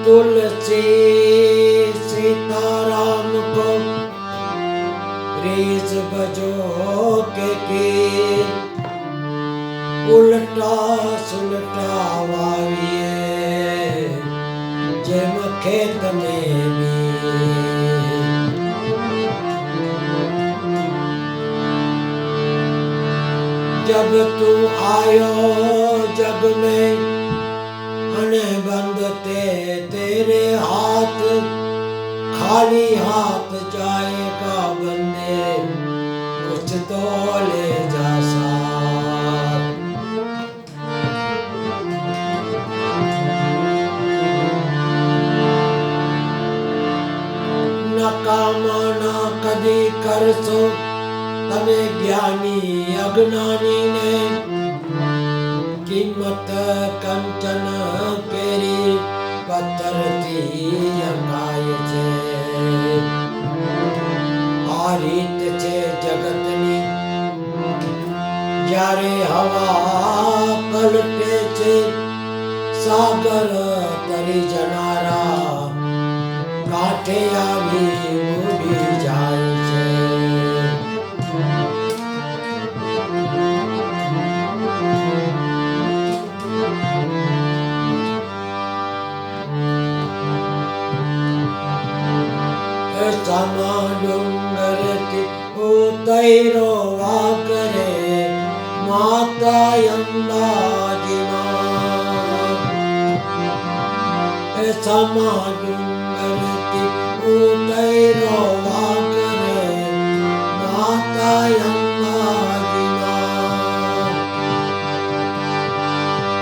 तुलसी सीताराम को रेज बजो के उल्टा सुलटा वाविए जेम खेत में भी। जब तू आयो जग में अने बंद तेरे हाथ खाली हाथ जाएगा बंदे कुछ तो ले जा साथ। नकामा ना कदी करसो तने ज्ञानी अज्ञानी ने कीमत कंचन केरी पत्थर थी अंगाय छे। आ रीत छे जगतनी જ્યારે હવા પલટે છે સાગર તરી જનારા કાંઠે આવી ઉડી જાય છે। સામા ડુંગરથી ઉતર્યો વાકરે માતા અંબાજીના। સામા ડુંગરથી ઉતર્યો વાકરે માતા અંબાજીના।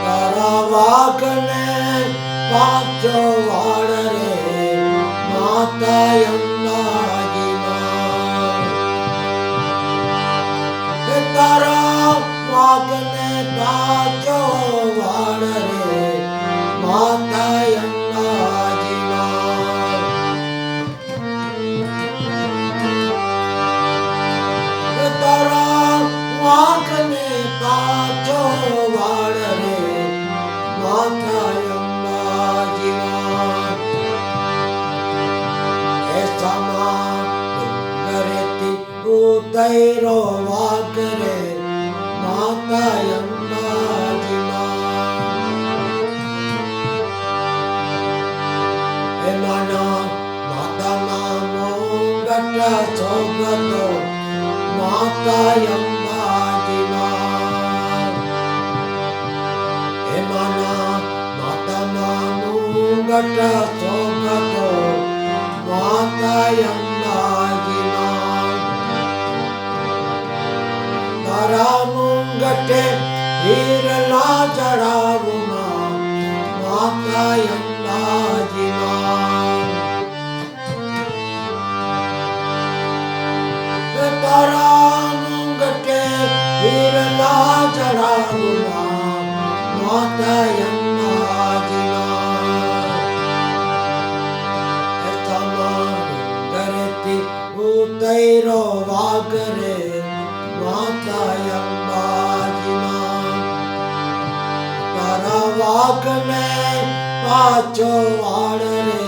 તારા વાઘને પાછો વાળ રે માતા અંબાજીના। તારા વાઘને પાછો વાળ રે માતા અંબાજીના। તારા વાઘને પાછો વાળ રે માતા અંબાજીના। सामा डुंगरथी उतर्यो वाकरे माता अंबाजीना। हे माना माता ना मोंगट सोगतो माता अंबाजीना। हे माना माता ना मोंगट सोगतो माता अंबाजीना। तारा मुंगटे हीरला चढ़ावुमा माता अंबाजीना। तारा मुंगटे हीरला चढ़ावुमा माता अंबाजीना। उतर्यो वाकरे माता अंबाजीना। तारा वाकने पाछो वाड़ रे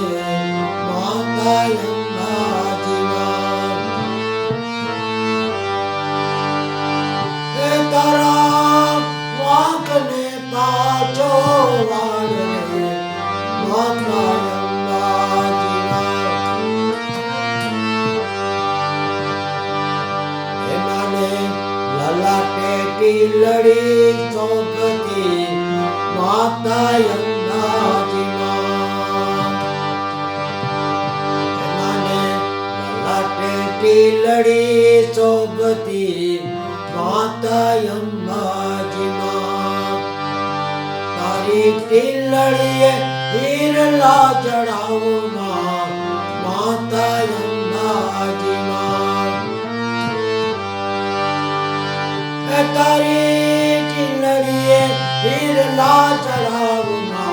माता अंबाजीना। तारा वाकने पाछो वाड़ रे माता अंबाजीना। ललाटे लड़ी चौकती माता अंबाजीना। ललाटे लड़ी चौकती माता अंबाजीना। तारी टिलड़िए हीरला चढ़ावो माता अंबाजीना। तारी टिलड़िए हीरला चढ़ावुमा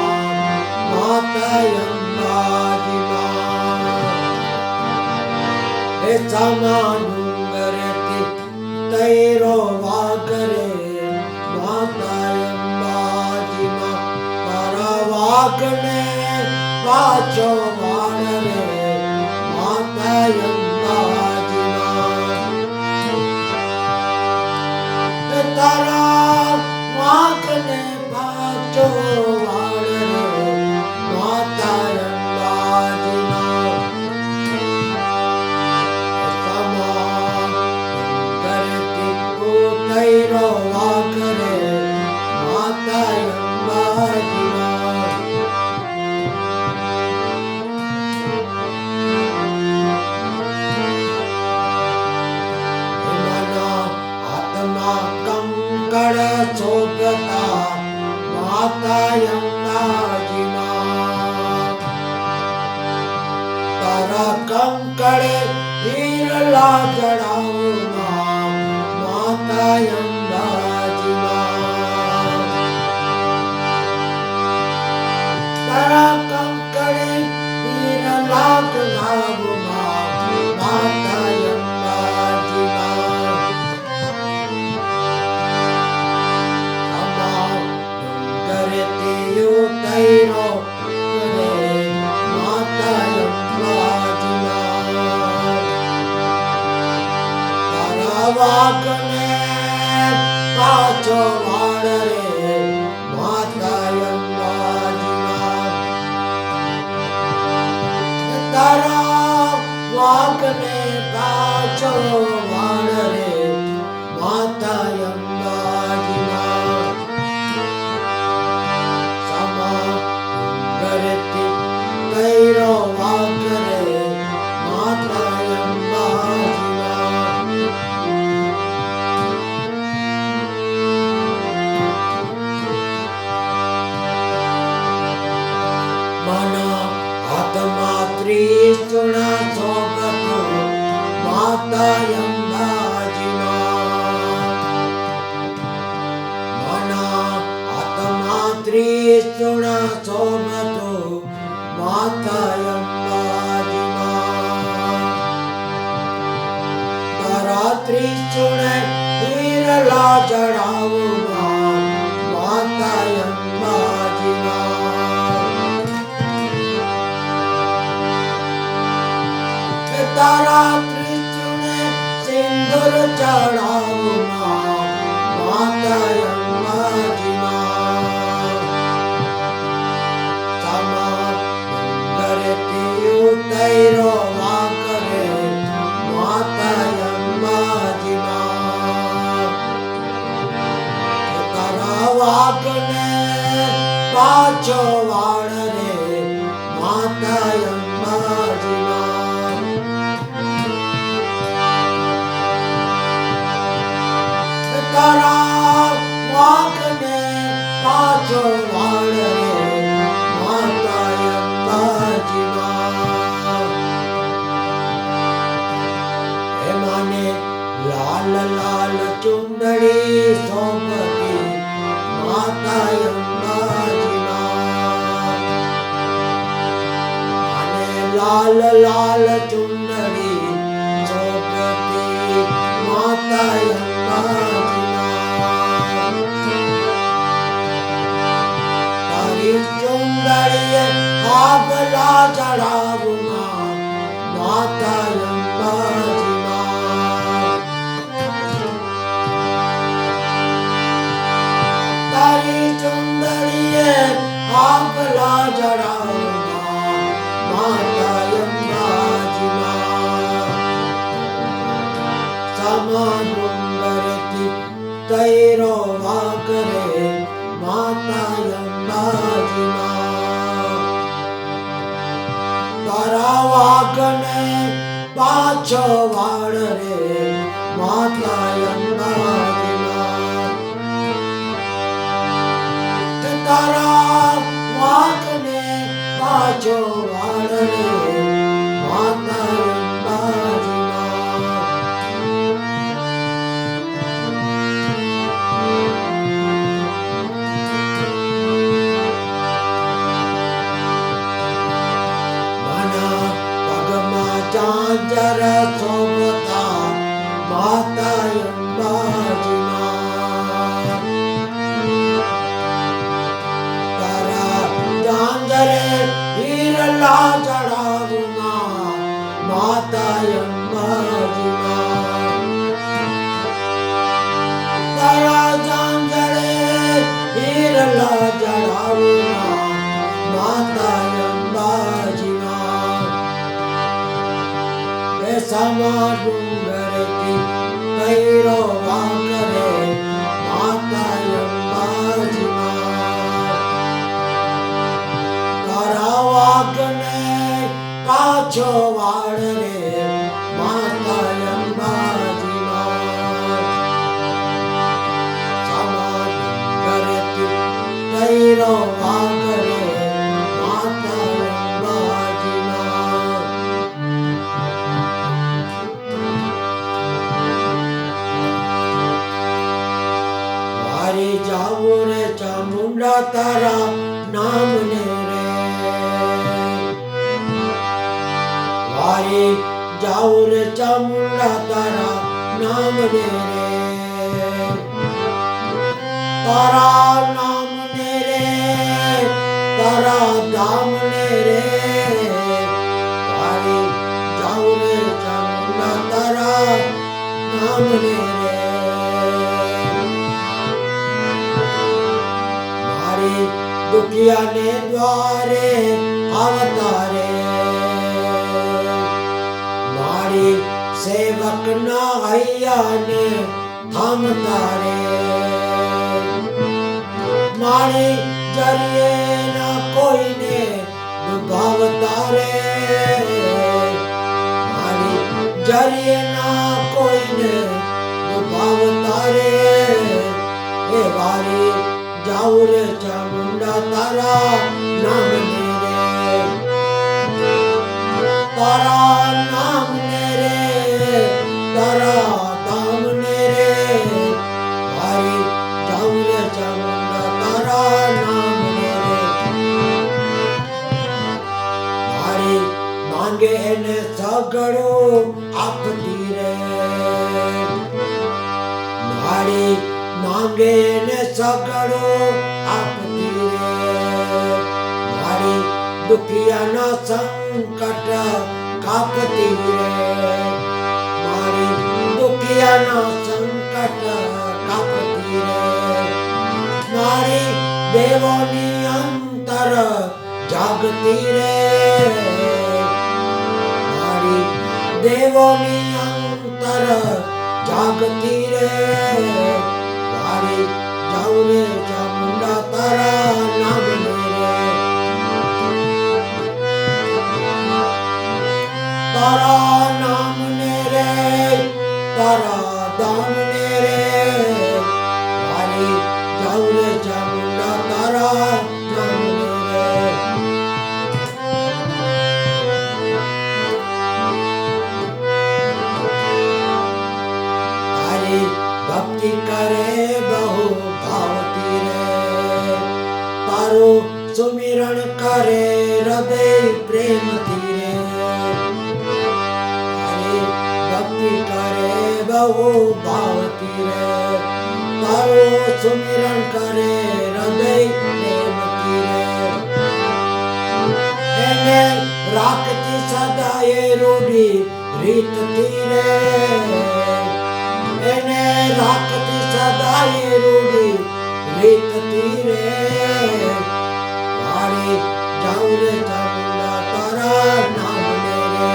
माता अंबाजीना। हे सामा डुंगरथी तैरो वाकरे माता अंबाजीना। तारा वाकने પાછો વાળ રે માતા અંબાજીના તારા વાંકને પાછો વાળ રે માતા અંબાજીના સમા કરતી ઉતૈરો વાંક રે માતા અંબાજીના કંકડ શોધતા માતા અંબાજીના તારા કંકડે હીરલા જડાવના માતા અંબાજીના તારા કંકડે હીરલા જડાવના માતા તૈરો રે માતા અંબાજીના તારા વાંકને પાછો વાળ રે માતા અંબાજીના તારા વાંકને પાછો વાળ રે માતા અંબાજીના તૈરો વાંક રે માતા અંબાજીના મન આત્મા ત્રિશુણા સોગતો માતા અંબાજીના મન આત્મા ત્રિશુણા સોગતો માતા અંબાજીના તારા ત્રિશુણે હીરલા જડાવના માતા અંબાજીના તારા ત્રિશુણે સિંદૂર ચડાવના માતા તૈરો વાંક રે માતા અંબાજીના તારા વાંકને પાછો વાળ રે માતા અંબાજીના તારા વાંકને પાછો વાળ રે માતા અંબાજીના લાલ લાલ ચુંદડી સોમતી માતા અંબાજીના અને લાલ લાલ ચુંદડી સોમતી માતા અંબાજીના તારી ચુંદડીએ આગલા ચડાવના માતા અંબાજીના તારી ચુંદડીએ આગલા જડાવના માતા અંબાજીના સમાડુંગરથી તૈરો વાંક રે માતા અંબાજીના તારા વાંકને પાછો વાળ રે માતા અંબાજીના તારા વાંકને પાછો વાળ રે માતા અંબાજીના ચાંચર શોભતા માતા અંબાજીના તારા ચાંચરે હીર માતા અંબાજીમાં એ સમા ડુંગરથી કૈરો વાંકરે માતા અંબાજીમાં તારા વાગને પાછો વાળ રે માતા અંબાજીમાં સમા ડુંગરથી કૈરો વાંકરે માતા અંબાજીમાં મારે જાવું રે ચામુંડા તારા નામને રે મારે જાવું રે ચામુંડા તારા નામને રે તારા નામને રે તારા ધામને રે મારે જાવું રે ચામુંડા તારા નામને રે દુખિયાને દ્વારે અવતારે મારી સેવકના હૈયાને થામતા રે મારી જરીએ ના કોઈને દુભાવતા રે મારી જરીએ ના કોઈને દુભાવતા રે એ વારી જાઉં રે ચામુંડા તારા નામને રે તારા નામને રે તારા ધામને રે મારી જાઉં રે ચામુંડા તારા નામને રે મારી માંગે એને સગડો આપતી રે મારી માંગે ને સગડો આપતી રે મારી દુખિયાના સંકટ કાપતી રે મારી દુખિયાના સંકટ કાપતી રે મારી દેવોની અંતર જાગતી રે મારી દેવોની અંતર જાગતી રે મારે જાઉં રે ચામુંડા તારા નામને રે તારા નામને રે તારા દામને રે મારે જાઉં રે ચામુંડા તારા નામને રે તારી ભક્તિ કરે બહુ ભાવતી રે તારું સુમિરણ કરે હૃદય પ્રેમથી રે તારી ભક્તિ કરે બહુ ભાવતી રે તારું સુમિરણ કરે હૃદય પ્રેમથી રે એને રાખતી સદાય રૂઢી રીતથી રે એને રાખતી સદાય રૂઢી રીતથી રે મારે જાઉં રે ચામુંડા તારા નામને રે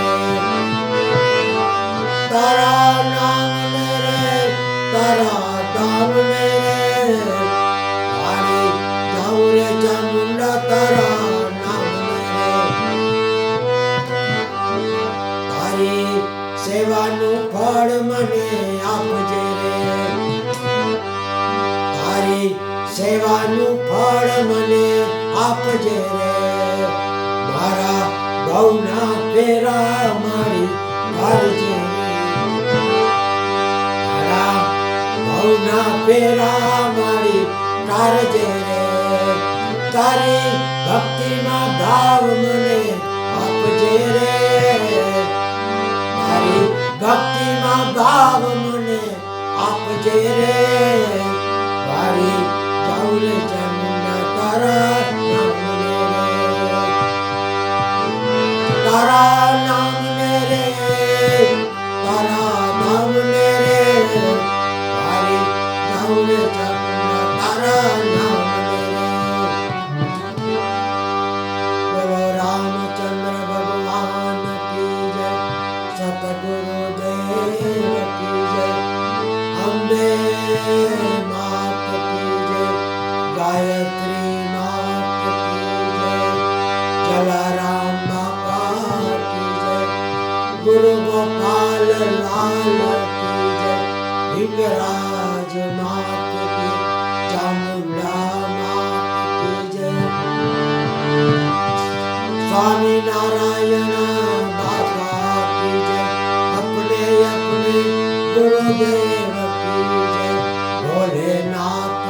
તારા નામને રે તારા ધામને રે મારે જાઉં રે ચામુંડા તારા નામને રે તારી સેવાનું ફળ મને આપજે રે તારી સેવાનું ફળ મને આપજે રે મારા ભવના ફેરા મારી કાઢજે મારા ભવના ફેરા મારી કાઢજે રે તારી ભક્તિમાં ભાવ મને આપજે રે તારી ભક્તિમાં ભાવ મને આપજે રે મારી જાઉં રે ચામુંડા તારા નામને રે તારા નામને રે તારા ધામને રે મારી જાઉં રે ચામુંડા તારા નામને રે कालाराम बाबा की जय, गुरु गोपाल लाल की जय, हिंगराज मात की, चामुंडा मात की जय। स्वामी नारायण बाबा की जय, अपने अपने गुरुदेव की जय, भोलेनाथ